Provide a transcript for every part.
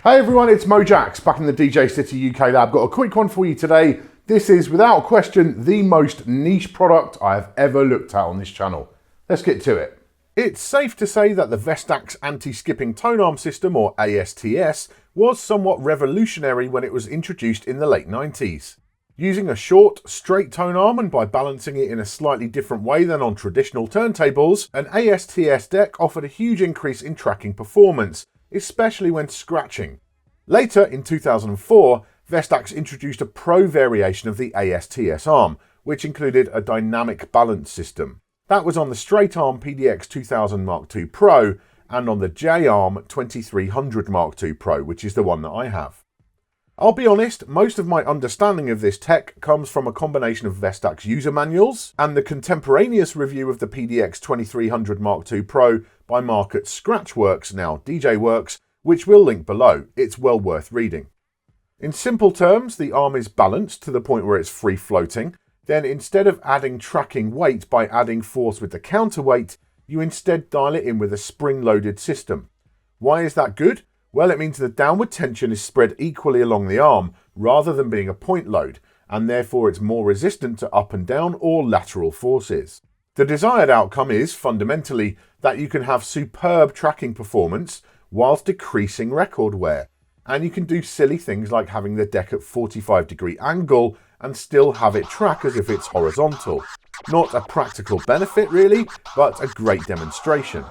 Hey everyone, it's Mojaxx back in the DJcity UK lab. Got a quick one for you today. This is without question the most niche product I have ever looked at on this channel. Let's get to it. It's safe to say that the Vestax anti-skipping tone arm system, or A.S.T.S, was somewhat revolutionary when it was introduced in the late 90s. Using a short, straight tone arm and by balancing it in a slightly different way than on traditional turntables, an A.S.T.S deck offered a huge increase in tracking performance, especially when scratching. Later, in 2004, Vestax introduced a pro variation of the A.S.T.S arm, which included a dynamic balance system. That was on the straight arm PDX 2000 Mark II Pro and on the J-arm 2300 Mark II Pro, which is the one that I have. I'll be honest, most of my understanding of this tech comes from a combination of Vestax user manuals and the contemporaneous review of the PDX 2300 Mark II Pro by Mark at Scratchworks, now DJworks, which we'll link below. It's well worth reading. In simple terms, the arm is balanced to the point where it's free floating. Then instead of adding tracking weight by adding force with the counterweight, you instead dial it in with a spring-loaded system. Why is that good? Well, it means the downward tension is spread equally along the arm rather than being a point load, and therefore it's more resistant to up and down or lateral forces. The desired outcome is, fundamentally, that you can have superb tracking performance whilst decreasing record wear, and you can do silly things like having the deck at 45-degree angle and still have it track as if it's horizontal. Not a practical benefit really, but a great demonstration.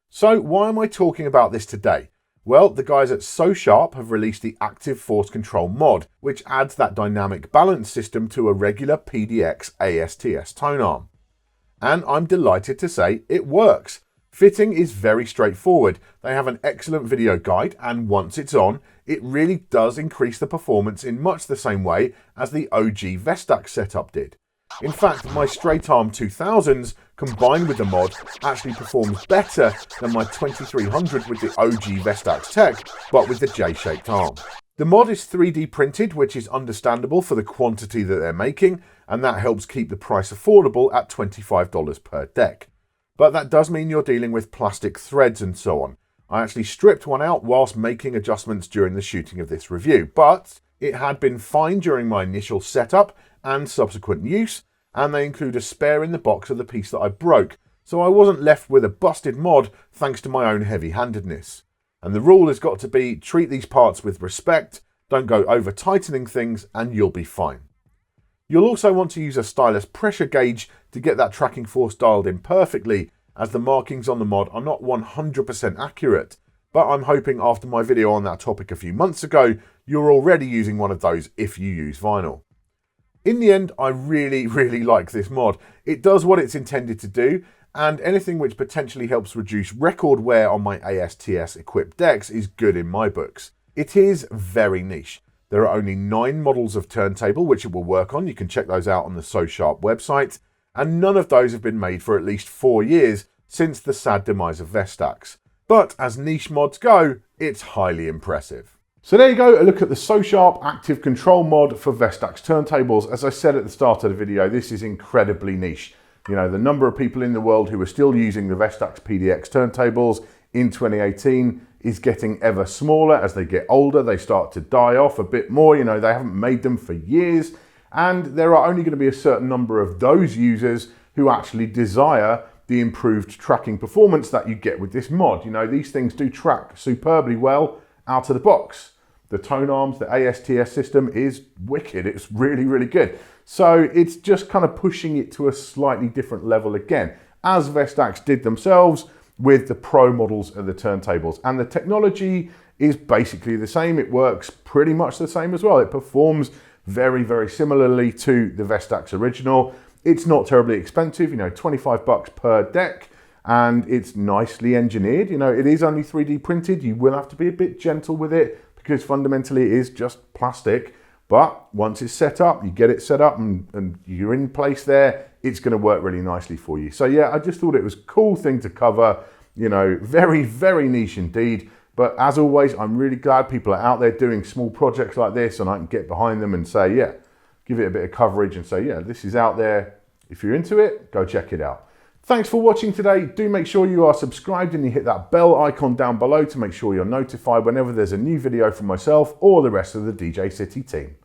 So why am I talking about this today? Well, the guys at So Sharp have released the Active Force Control mod, which adds that dynamic balance system to a regular PDX A.S.T.S tone arm. And I'm delighted to say it works. Fitting is very straightforward. They have an excellent video guide, and once it's on, it really does increase the performance in much the same way as the OG Vestax setup did. In fact, my straight arm 2000s combined with the mod actually performs better than my 2300 with the OG Vestax tech, but with the J-shaped arm. The mod is 3D printed, which is understandable for the quantity that they're making, and that helps keep the price affordable at $25 per deck. But that does mean you're dealing with plastic threads and so on. I actually stripped one out whilst making adjustments during the shooting of this review, but it had been fine during my initial setup and subsequent use, and they include a spare in the box of the piece that I broke, so I wasn't left with a busted mod thanks to my own heavy-handedness. And the rule has got to be treat these parts with respect, don't go over tightening things, and you'll be fine. You'll also want to use a stylus pressure gauge to get that tracking force dialed in perfectly, as the markings on the mod are not 100% accurate, but I'm hoping after my video on that topic a few months ago, you're already using one of those if you use vinyl. In the end, I really like this mod. It does what it's intended to do, and anything which potentially helps reduce record wear on my A.S.T.S equipped decks is good in my books. It is very niche. There are only 9 models of turntable which it will work on. You can check those out on the So Sharp website, and none of those have been made for at least 4 years since the sad demise of Vestax. But as niche mods go, it's highly impressive. So there you go, a look at the So Sharp Active Control mod for Vestax turntables. As I said at the start of the video, this is incredibly niche. You know, the number of people in the world who are still using the Vestax PDX turntables in 2018 is getting ever smaller. As they get older, they start to die off a bit more. You know, they haven't made them for years. And there are only going to be a certain number of those users who actually desire the improved tracking performance that you get with this mod. You know, these things do track superbly well out of the box. The tone arms, the A.S.T.S system is wicked. It's really good. So it's just kind of pushing it to a slightly different level again, as Vestax did themselves with the pro models of the turntables. And the technology is basically the same. It works pretty much the same as well. It performs very similarly to the Vestax original. It's not terribly expensive, you know, $25 per deck, and it's nicely engineered. You know, it is only 3D printed. You will have to be a bit gentle with it because fundamentally it is just plastic. But once it's set up, you get it set up and you're in place there, it's going to work really nicely for you. So yeah, I just thought it was a cool thing to cover. You know, very niche indeed. But as always, I'm really glad people are out there doing small projects like this, and I can get behind them and say, yeah, give it a bit of coverage and say, yeah, this is out there. If you're into it, go check it out. Thanks for watching today. Do make sure you are subscribed and you hit that bell icon down below to make sure you're notified whenever there's a new video from myself or the rest of the DJ City team.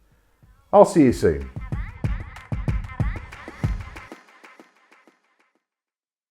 I'll see you soon.